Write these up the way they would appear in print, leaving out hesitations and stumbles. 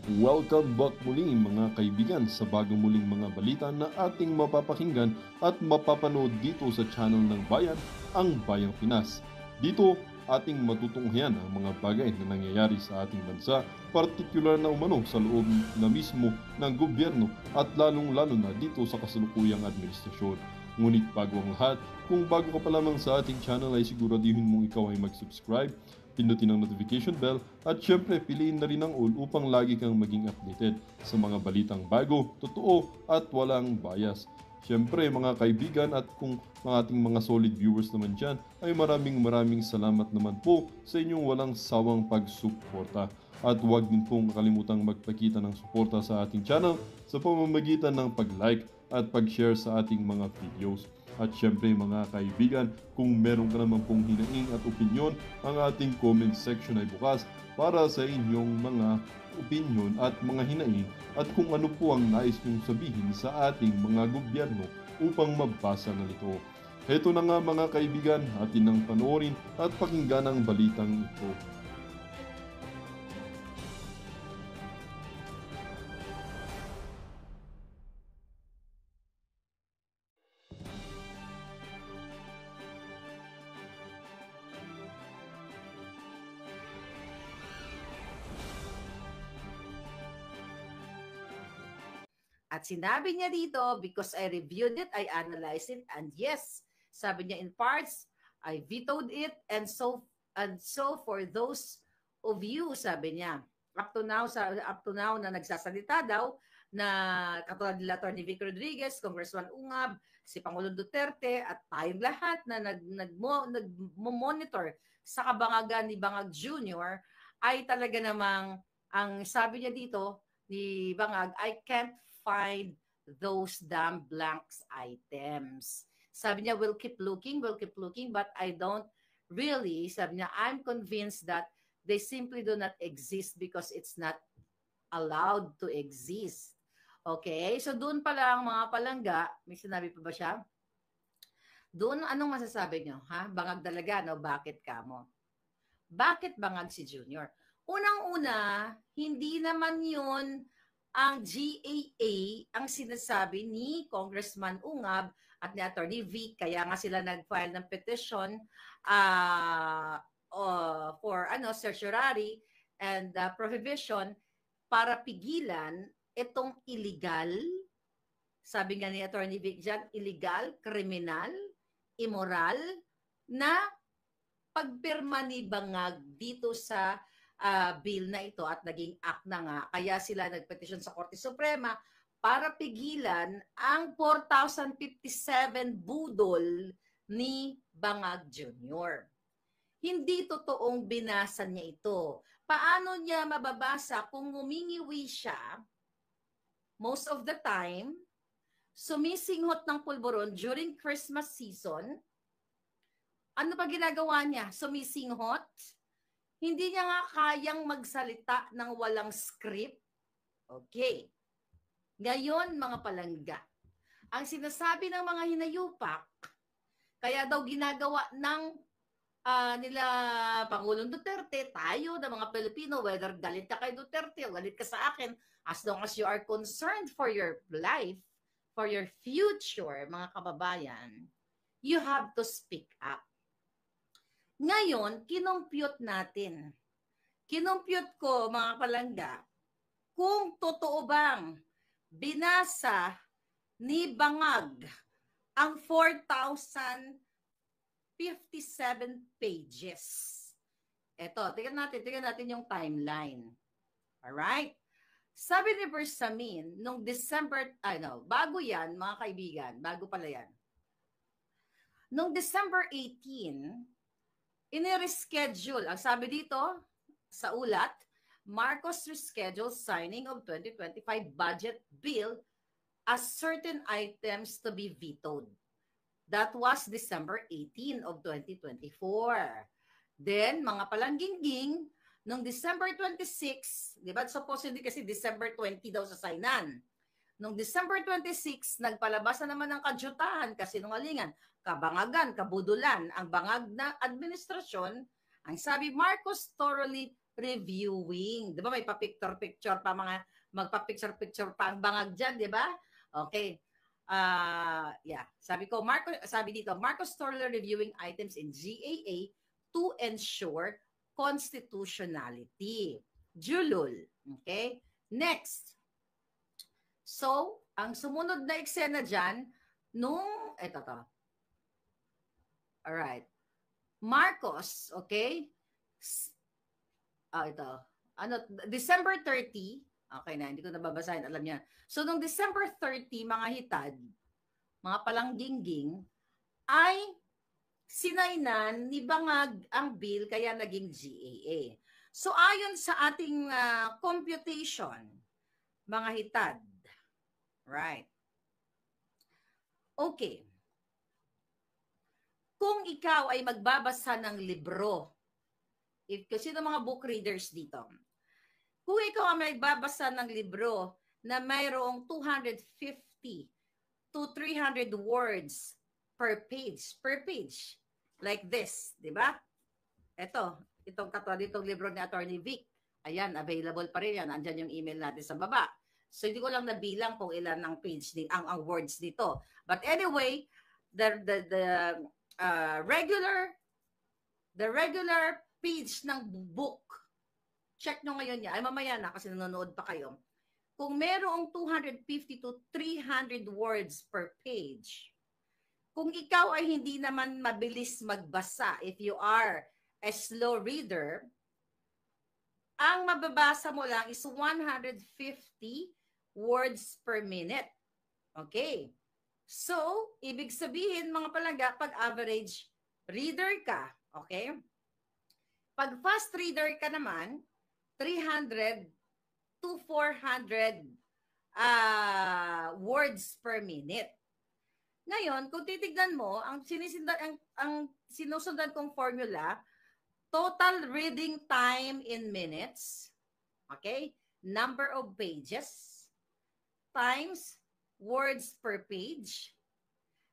Welcome back muli mga kaibigan sa bagong muling mga balita na ating mapapakinggan at mapapanood dito sa channel ng Bayan, ang Bayang Pinas. Dito, ating matutunghayan ang mga bagay na nangyayari sa ating bansa, partikular na umano sa loob na mismo ng gobyerno at lalong-lalo na dito sa kasalukuyang administrasyon. Ngunit bago ang lahat, kung bago ka pa lamang sa ating channel ay siguraduhin mong ikaw ay mag-subscribe, pindutin ang notification bell at syempre piliin na rin ang all upang lagi kang maging updated sa mga balitang bago, totoo at walang bias. Syempre mga kaibigan at kung mga ating mga solid viewers naman dyan ay maraming salamat naman po sa inyong walang sawang pagsuporta. At huwag din pong kalimutang magpakita ng suporta sa ating channel sa pamamagitan ng pag-like at pag-share sa ating mga videos. At syempre mga kaibigan, kung meron ka naman pong hinaing at opinyon, ang ating comment section ay bukas para sa inyong mga opinyon at mga hinaing at kung ano po ang nais nyong sabihin sa ating mga gobyerno upang mabasa na ito. Heto na nga mga kaibigan, atin nang panoorin at pakinggan ang balitang ito. At sinabi niya dito, because I reviewed it, I analyzed it, and yes, sabi niya in parts, I vetoed it, and so for those of you, sabi niya, up to now na nagsasalita daw, na katulad nila Atty. Vic Rodriguez, Congressman Ungab, si Pangulong Duterte, at tayong lahat na nag-monitor sa kabangagan ni Bangag Jr., ay talaga namang, ang sabi niya dito, ni Bangag, I can't find those damn blanks items. Sabi niya, we'll keep looking, but I don't really, sabi niya, I'm convinced that they simply do not exist because it's not allowed to exist. Okay? So doon pa lang mga palangga, may sinabi pa ba siya? Doon, anong masasabi niyo? Ha? Bangag talaga, no? Bakit ka mo? Bakit bangag si Junior? Unang-una, hindi naman yun ang GAA ang sinasabi ni Congressman Ungab at ni Atty. Vic, kaya nga sila nag-file ng petition for certiorari and prohibition para pigilan itong illegal, sabi nga ni Atty. Vic dyan, illegal, kriminal, immoral na pagpirma ni Bangag dito sa bill na ito at naging act na nga. Kaya sila nagpetisyon sa Korte Suprema para pigilan ang 4,057 budol ni Bangag Jr. Hindi totoong binasa niya ito. Paano niya mababasa kung ngumingiwi siya most of the time, sumisinghot ng pulburon during Christmas season? Ano pa ginagawa niya? Sumisinghot? Hindi niya nga kayang magsalita ng walang script. Okay. Ngayon, mga palangga, ang sinasabi ng mga hinayupak, kaya daw ginagawa ng nila Pangulong Duterte, tayo na mga Pilipino, whether galit ka kay Duterte o galit ka sa akin, as long as you are concerned for your life, for your future, mga kababayan, you have to speak up. Ngayon, kinompute natin. Kinompute ko, mga palangga, kung totoo bang binasa ni Bangag ang 4,057 pages. Ito, tingnan natin yung timeline. Alright? Sabi ni Bersamin, nung December, bago yan, mga kaibigan, bago pala yan. Nung December 18, ini-reschedule. Ang sabi dito sa ulat, Marcos rescheduled signing of 2025 budget bill as certain items to be vetoed. That was December 18 of 2024. Then, mga palangging-ging, noong December 26, di ba? Supposedly kasi December 20 daw sa signan. Noong December 26, nagpalabas na naman ng kadyutahan, kasinungalingan, kabangagan, kabudulan, ang bangag na administrasyon, ang sabi, Marcos thoroughly reviewing. Di ba may pa-picture-picture pa magpa-picture-picture pa ang bangag dyan, di ba? Okay. Yeah. Sabi dito, Marcos thoroughly reviewing items in GAA to ensure constitutionality. Julul. Okay? Next. So, ang sumunod na eksena dyan, ito to. Alright. Marcos, okay? Ito. December 30, okay na, hindi ko nababasahin, alam niya. So, nung December 30, mga hitad, mga palanggingging, ay sinaynan ni Bangag ang bill, kaya naging GAA. So, ayon sa ating computation, mga hitad, right? Okay. Kung ikaw ay magbabasa ng libro, sino mga book readers dito? Kung ikaw ay magbabasa ng libro na mayroong 250 to 300 words per page, like this, di ba? Itong libro ni Attorney Vic, ayan, available pa rin yan, andyan yung email natin sa baba. So, hindi ko lang nabilang kung ilan ang page, ang words dito. But anyway, the regular page ng book, check nyo ngayon niya, ay mamaya na kasi nanonood pa kayo. Kung merong 250 to 300 words per page, kung ikaw ay hindi naman mabilis magbasa, if you are a slow reader, ang mababasa mo lang is 150 words per minute. Okay. So, ibig sabihin mga palangga, pag average reader ka, okay? Pag fast reader ka naman, 300 to 400 words per minute. Ngayon, kung titignan mo, ang sinusundan kong formula, total reading time in minutes, okay? Number of pages times words per page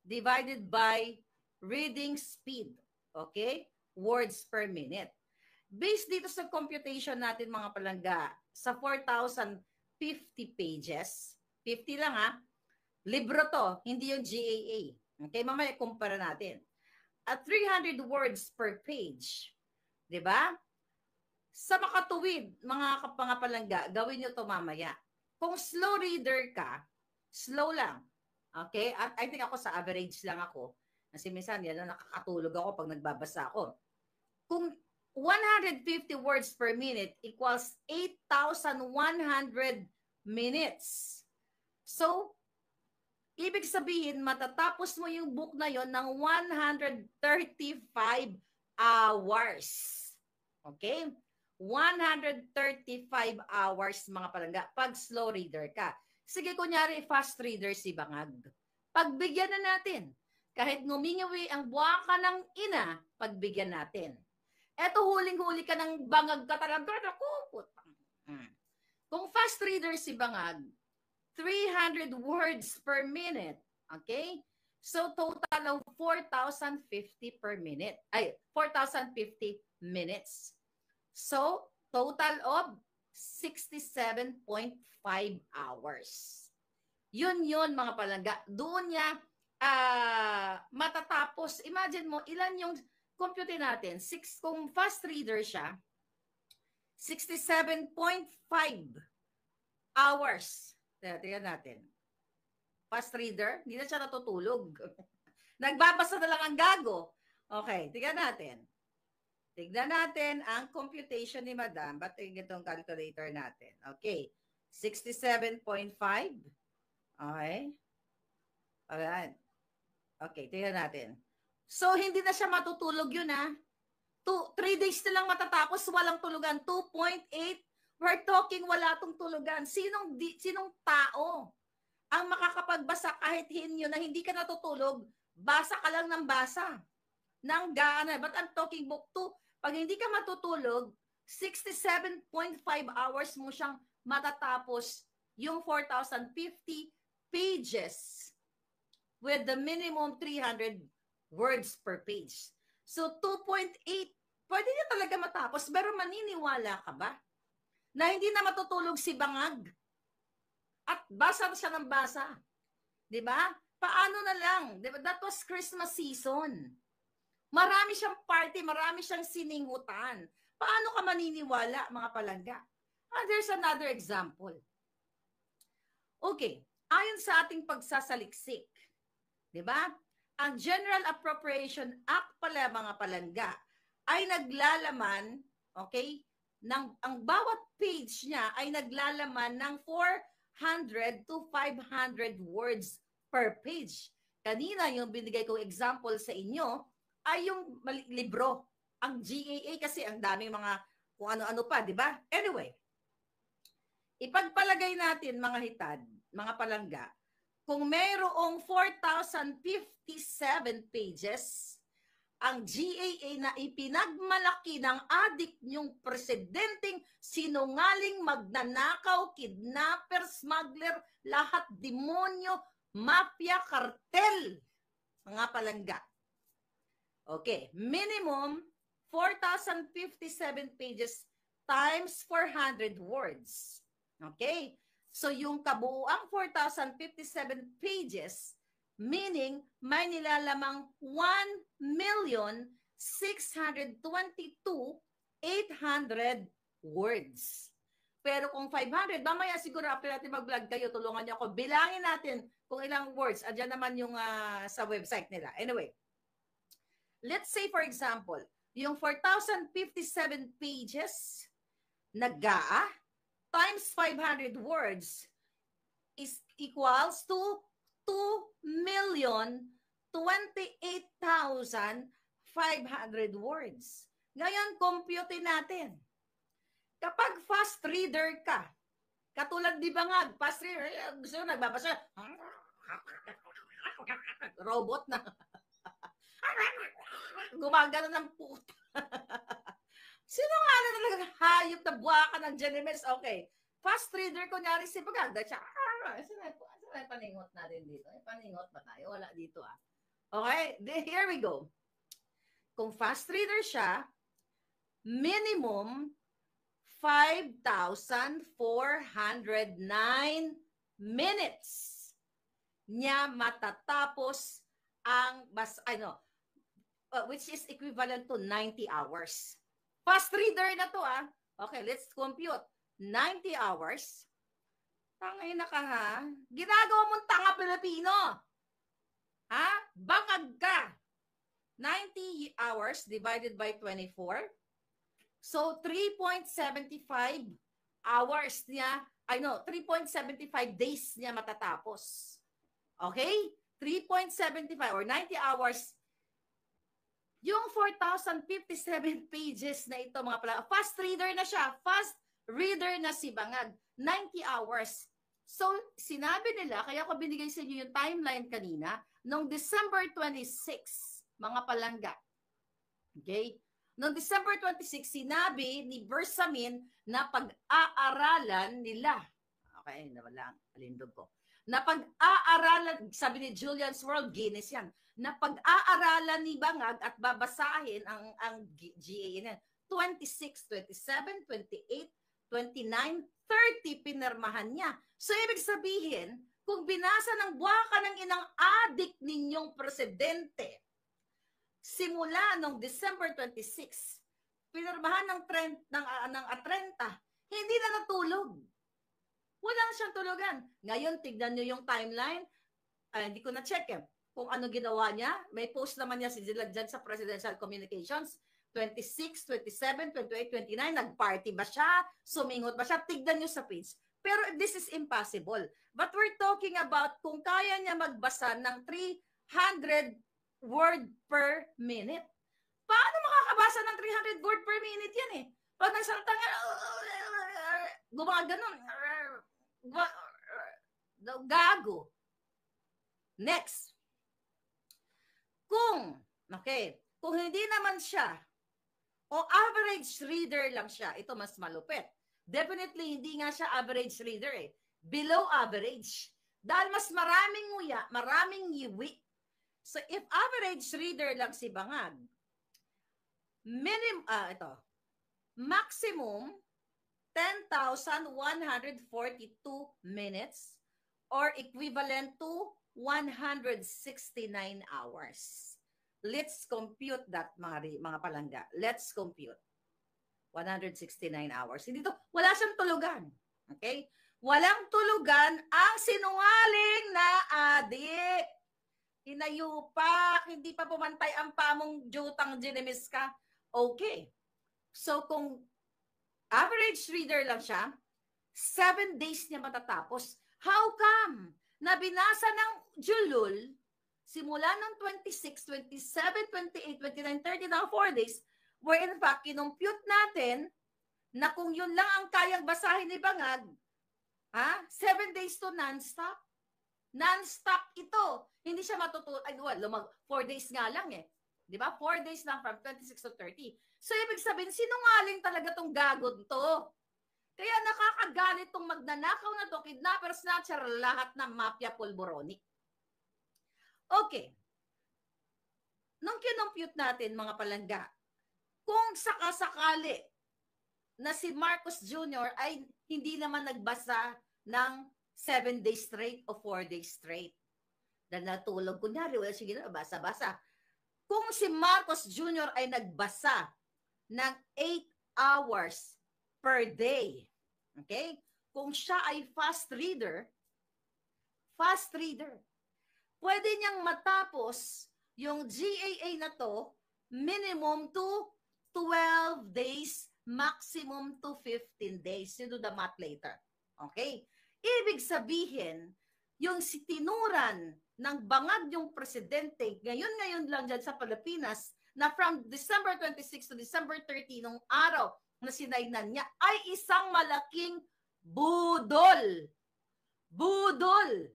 divided by reading speed, okay? Words per minute. Based dito sa computation natin mga palangga, sa 4,050 pages, 50 lang ha, libro to, hindi yung GAA. Okay, mamaya kumpara natin. At 300 words per page, di ba? Sa makatuwid, mga kapangapalangga, gawin nyo to mamaya. Kung slow reader ka, slow lang. Okay? At I think ako sa average lang ako. Kasi minsan yan na nakakatulog ako pag nagbabasa ako. Kung 150 words per minute equals 8,100 minutes. So, ibig sabihin, matatapos mo yung book na yon ng 135 hours. Okay? 135 hours mga palangga pag slow reader ka. Sige, kunyari fast reader si Bangag. Pagbigyan na natin. Kahit ngumingawi ang buwaka ng ina, pagbigyan natin. Eto, huling-huli ka ng Bangag ka talaga. Kung fast reader si Bangag, 300 words per minute. Okay? So, total of 4,050 per minute. Ay, 4,050 minutes. So, total of 67.5 hours. Yun mga palangga. Doon niya matatapos. Imagine mo, ilan yung compute natin? Kung fast reader siya, 67.5 hours. Tingnan natin. Fast reader, hindi na siya natutulog. Nagbabasa na lang ang gago. Okay, tingnan natin. Tignan natin ang computation ni Madam. Ba't itong calculator natin? Okay. 67.5. Okay. Alright. Okay, tignan natin. So, hindi na siya matutulog yun, ha? 3 days na lang matatapos, walang tulugan. 2.8. We're talking wala tong tulugan. Sinong tao ang makakapagbasa kahit hinyo na hindi ka natutulog, basa ka lang ng basa. Nang gaana. But I'm talking book 2. Pag hindi ka matutulog, 67.5 hours mo siyang matatapos yung 4,050 pages with the minimum 300 words per page. So 2.8 Pwede niya talaga matapos, pero maniniwala ka ba na hindi na matutulog si Bangag? At basa siya ng basa. Di ba? Paano na lang? Di ba? That was Christmas season. Marami siyang party, marami siyang siningutan. Paano ka maniniwala, mga palangga? There's another example. Okay, ayon sa ating pagsasaliksik, di ba? Ang General Appropriation Act pala, mga palangga, ay naglalaman, okay, ang bawat page niya ay naglalaman ng 400 to 500 words per page. Kanina, yung binigay kong example sa inyo, ay yung libro. Ang GAA kasi ang daming mga kung ano-ano pa, di ba? Anyway, ipagpalagay natin, mga hitad, mga palangga, kung mayroong 4,057 pages, ang GAA na ipinagmalaki ng adik niyong presidenteng sinungaling, magnanakaw, kidnapper, smuggler, lahat demonyo, mafia, kartel, mga palangga. Okay, minimum 4,057 pages times 400 words. Okay? So yung kabuuang 4,057 pages, meaning may nilalamang 1,622,800 words. Pero kung 500, mamaya siguro after natin mag-vlog kayo, tulungan niyo ako. Bilangin natin kung ilang words. Andiyan naman yung sa website nila. Anyway, let's say for example, yung 4,057 pages na GAA times 500 words is equals to 2,028,500 words. Ngayon, compute natin. Kapag fast reader ka, katulad di Bangag, fast reader, gusto nyo nagbabasa, robot na. Gumagano ng puta. Sino nga na talagang hayop na buwaka ng Genemes? Okay. Fast reader, kunyari si Bangag. Sino yung paningot natin dito? Paningot ba tayo? Wala dito ah. Okay? Here we go. Kung fast reader siya, minimum 5,409 minutes niya matatapos ang which is equivalent to 90 hours. Fast reader na to ah. Okay, let's compute. 90 hours. Tangay na ka ha. Ginagawa mong tanga Pilipino. Ha? Bangag ka. 90 hours divided by 24. So 3.75 hours niya, 3.75 days niya matatapos. Okay? 3.75 or 90 hours. Yung 4,057 pages na ito, mga pala, fast reader na siya. Fast reader na si Bangag. 90 hours. So, sinabi nila, kaya ko binigay sa inyo yung timeline kanina, noong December 26, mga palangga. Okay? Noong December 26, sinabi ni Bersamin na pag-aaralan nila. Okay, nawala ang alindog ko. Na pag-aaralan, sabi ni Julian's World, Guinness yan, na pag-aaralan ni Bangag at babasahin ang GAA na 26, 27, 28, 29, 30 pinirmahan niya. So, ibig sabihin, kung binasa ng buwaka ng inang adik ninyong presidente, simula nung December 26, pinirmahan ng 30, hindi na natulog. Wala na siyang tulugan. Ngayon, tignan nyo yung timeline. Hindi ko na-check kung ano ginawa niya. May post naman niya si Dilag dyan sa Presidential Communications. 26, 27, 28, 29. Nag-party ba siya? Sumingot ba siya? Tignan nyo sa page. Pero this is impossible. But we're talking about kung kaya niya magbasa ng 300 word per minute. Paano makakabasa ng 300 word per minute yan eh? Pag nagsalita nga, gumaganon. Gago. Next. Kung hindi naman siya, o average reader lang siya, ito mas malupit. Definitely, hindi nga siya average reader eh. Below average. Dahil mas maraming nguya, maraming yiwi. So, if average reader lang si Bangag, ito, maximum 10,142 minutes or equivalent to 169 hours. Let's compute that, mga palangga. Let's compute. 169 hours. Hindi to, wala siyang tulugan. Okay? Walang tulugan ang sinungaling na adik. Hinayupak, hindi pa pumantay ang pamong jutang ginemis ka. Okay. So, kung average reader lang siya, 7 days niya matatapos. How come? Na binasa ng Julul, simula ng 26, 27, 28, 29, 30, na 4 days, where in fact, kinumpute natin na kung yun lang ang kayang basahin ni Bangag, 7 days to non-stop. Non-stop ito. Hindi siya matutunan. 4 days nga lang eh. Di ba? 4 days lang from 26 to 30. So, ibig sabihin, sinungaling talaga tong gagod to. Kaya nakakagalit tong magnanakaw na to, kidnapper, snatcher, lahat ng mafia pulboronic. Okay. Nung kinumpute natin, mga palangga, kung sakasakali na si Marcos Jr. ay hindi naman nagbasa ng 7 days straight o 4 days straight, dahil natulog, kunyari, wala siya basa-basa. Kung si Marcos Jr. ay nagbasa ng 8 hours per day, okay? Kung siya ay fast reader, pwede niyang matapos yung GAA na to minimum to 12 days, maximum to 15 days. You do the math later. Okay? Ibig sabihin, yung tinuran ng Bangag yung presidente, ngayon lang dyan sa Pilipinas, na from December 26 to December 30, nung araw na sinaynan niya, ay isang malaking budol. Budol.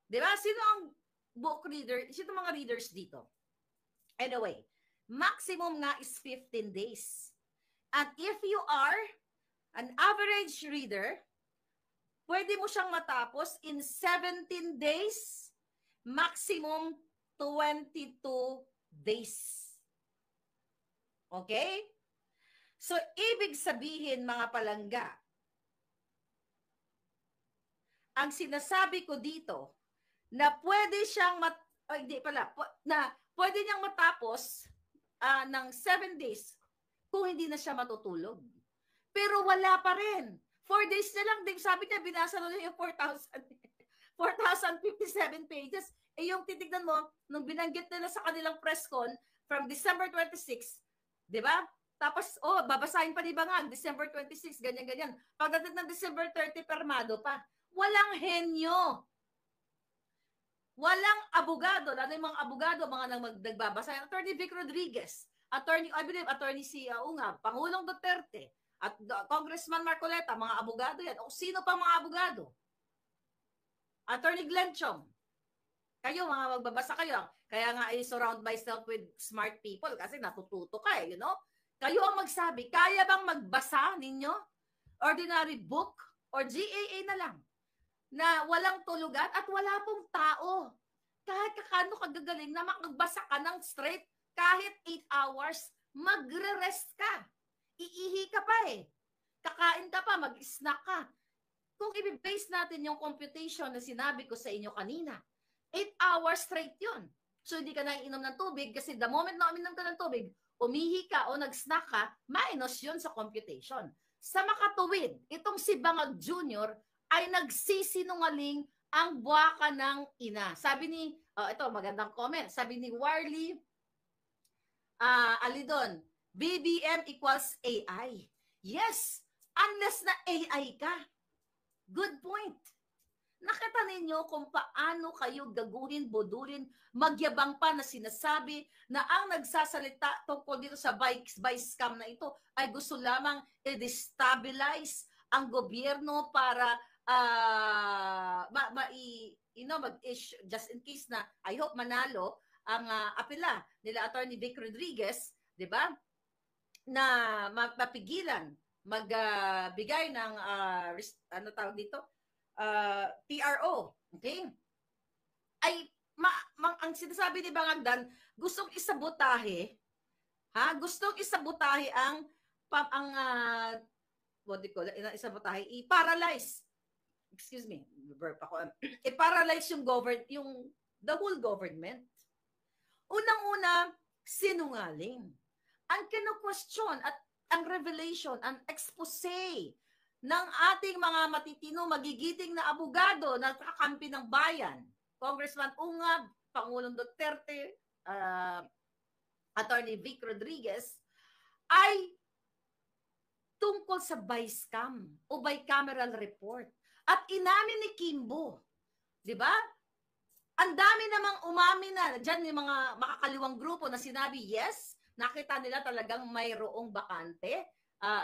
Diba? Sino ang book reader? Sino mga readers dito? Anyway, maximum nga is 15 days. And if you are an average reader, pwede mo siyang matapos in 17 days, maximum 22 days. Okay? So, ibig sabihin, mga palangga, ang sinasabi ko dito, na pwede siyang pwede niyang matapos ng 7 days kung hindi na siya matutulog. Pero wala pa rin. 4 days na lang, sabi niya, binasa na yung 4,057 pages. Eh yung titignan mo, nung binanggit nila sa kanilang press con, from December 26, di ba? Tapos, babasahin pa ni Bangag, December 26, ganyan-ganyan. Pagdating ng December 30, permado pa. Walang henyo. Walang abogado, lalo yung mga abogado, mga nagbabasa. Attorney Vic Rodriguez, I believe, Attorney Pangulong Duterte, at Congressman Marcoleta, mga abogado yan. O sino pa mga abogado? Attorney Glenn Chong. Kayo, mga magbabasa kayo. Kaya nga, I surround myself with smart people kasi natututo ka you know? Kayo ang magsabi, kaya bang magbasa ninyo? Ordinary book or GAA na lang na walang tulugan at wala pong tao. Kahit kakano kagagaling na magbasa ka ng straight, kahit 8 hours, magre-rest ka. Iihi ka pa Kakain ka pa, mag-snack ka. Kung i-base natin yung computation na sinabi ko sa inyo kanina, 8 hours straight yun. So, hindi ka naiinom ng tubig kasi the moment na uminom ka ng tubig, umihi ka o nag-snack ka, minus yun sa computation. Sa makatuwid, itong si Bangag Jr. ay nagsisinungaling ang buwaka ng ina. Sabi ni, ito magandang comment, sabi ni Warley Alidon, BBM equals AI. Yes, unless na AI ka. Good point. Nakita ninyo kung paano kayo gaguhin, bodulin, magyabang pa na sinasabi na ang nagsasalita tungkol dito sa vice scam na ito ay gusto lamang i-destabilize ang gobyerno para just in case na I hope manalo ang apela nila Attorney Vic Rodriguez, 'di ba? Na mapigilan magbigay ng ano tawag dito? TRO, okay? Ay ang sinasabi ni Bangagdan, gustong isabotahe Ha? Gustong isabotahe what do you call it? Isabotahe, i-paralyze. Excuse me, burp ako. I-paralyze the whole government. Unang-una, sinungaling. Ang kinu-question at ang revelation, ang expose ng ating mga matitino, magigiting na abogado na kakampi ng bayan, Congressman Ungab, Pangulong Duterte, Attorney Vic Rodriguez, ay tungkol sa BICAM o bicameral report. At inamin ni Kimbo, di ba? Ang dami namang umamin na, dyan yung mga makakaliwang grupo na sinabi, yes, nakita nila talagang mayroong bakante,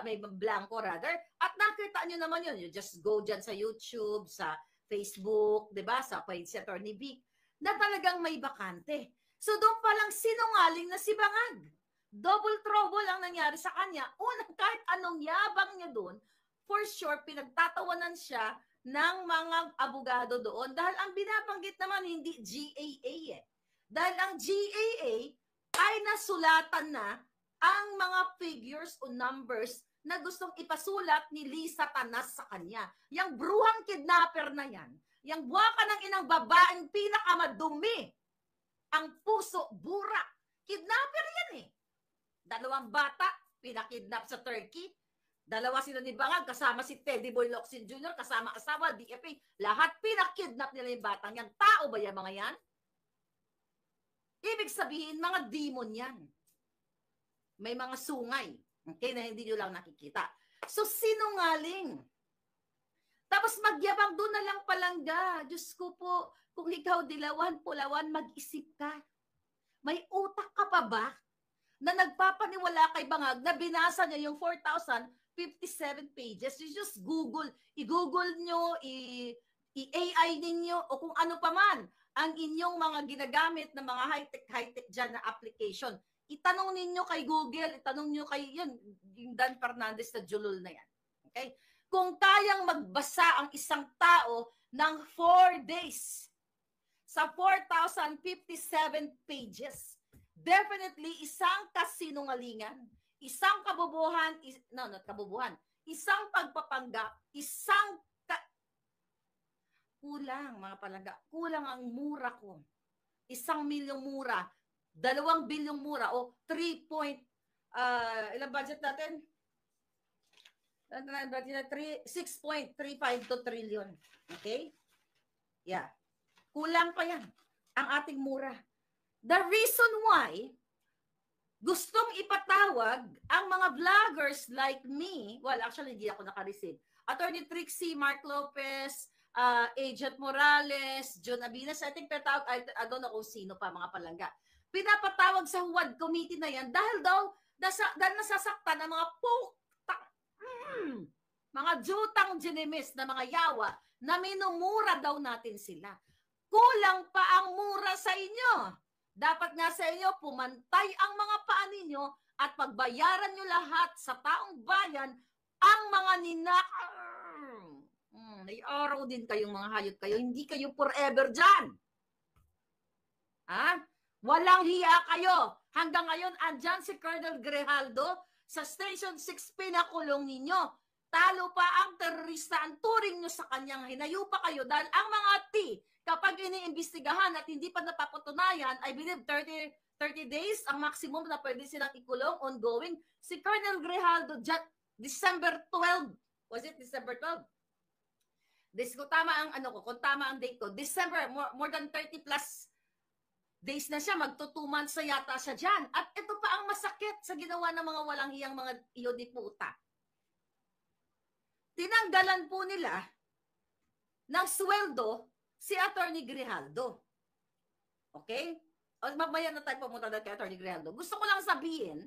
may blanco rather, at nakita nyo naman yun. You just go dyan sa YouTube, sa Facebook, di ba? Sa page si Atty. Vic, na talagang may bakante. So doon palang sinungaling na si Bangag. Double trouble ang nangyari sa kanya. Unang kahit anong yabang niya doon, for sure, pinagtatawanan siya ng mga abogado doon dahil ang binabanggit naman hindi GAA eh. Dahil ang GAA ay nasulatan na ang mga figures o numbers na gustong ipasulat ni Lisa Tanas sa kanya. Yang bruhang kidnapper na yan, yang buwaka ng inang babaeng pinakamadumi, ang puso, burak, kidnapper yan eh. 2 bata, pinakidnap sa Turkey. 2 sila ni Bangag, kasama si Teddy Boy Locsin Jr., kasama asawa, DFA. Lahat pinakidnap nila yung batang yan. Tao ba yan mga yan? Ibig sabihin, mga demon yan. May mga sungay. Okay, na hindi nyo lang nakikita. So, sinungaling. Tapos magyabang doon na lang palangga. Diyos ko po, kung ikaw dilawan, pulawan, mag-isip ka. May utak ka pa ba na nagpapaniwala kay Bangag na binasa niya yung 4,057 pages? You just Google. I-Google nyo, i-AI ninyo, o kung ano pa man ang inyong mga ginagamit na mga high-tech dyan na application. Itanong ninyo kay Google, itanong nyo kay yung Dan Fernandez na julul na yan. Okay? Kung kayang magbasa ang isang tao ng 4 days sa 4,057 pages, definitely isang kasinungalingan, isang kabubuhan, not kabubuhan, isang pagpapanggap, isang kulang mga palangga, kulang ang mura ko. 1 milyong mura, 2 bilyong mura, o ilang budget natin? 6.35 to trillion. Okay? Yeah. Kulang pa yan ang ating mura. The reason why gustong ipatawag ang mga vloggers like me, well, actually, hindi ako naka-receive. Attorney Trixie, Mark Lopez, Agent Morales, John Abinas, I think petawag, I don't know kung sino pa, mga palangga. Pinapatawag sa HUAD committee na yan dahil nasasaktan ng mga mga jutang ginimis na mga yawa na minumura daw natin sila. Kulang pa ang mura sa inyo. Dapat nga sa inyo, pumantay ang mga paa ninyo at pagbayaran nyo lahat sa taong bayan ang mga may araw din kayong mga hayop kayo. Hindi kayo forever dyan. Ha? Walang hiya kayo. Hanggang ngayon, andyan si Colonel Grijaldo sa Station 6 pinakulong ninyo. Talo pa ang terorista, ang turing nyo sa kanyang hinayo pa kayo dahil ang mga kapag iniimbestigahan at hindi pa napapatunayan, I believe 30 days ang maximum na pwede silang ikulong ongoing. Si Colonel Grijaldo, December 12, was it December 12? Kung tama ang kung tama ang date ko, December, more than 30 plus days na siya, magto 2 months na yata siya dyan. At ito pa ang masakit sa ginawa ng mga walang hiyang mga iyo di puta. Tinanggalan po nila ng sweldo si Attorney Grijaldo. Okay? O, mamaya na tayo pumunta na kay Attorney Grijaldo. Gusto ko lang sabihin,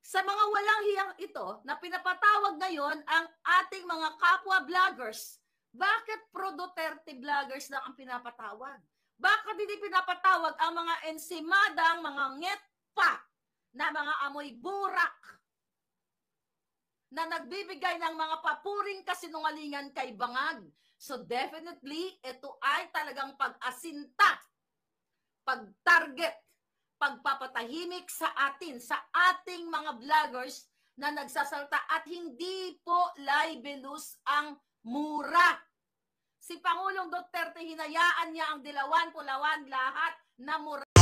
sa mga walang hiyang ito, na pinapatawag ngayon ang ating mga kapwa vloggers, bakit pro-Duterte vloggers lang ang pinapatawag? Bakit hindi pinapatawag ang mga ensimadang, mga ngetpa, na mga amoy burak, na nagbibigay ng mga papuring kasinungalingan kay Bangag? So definitely, ito ay talagang pag-asinta, pag-target pagpapatahimik sa atin, sa ating mga vloggers na nagsasalta at hindi po libelous ang mura. Si Pangulong Duterte, hinayaan niya ang dilawan, pulawan, lahat na mura.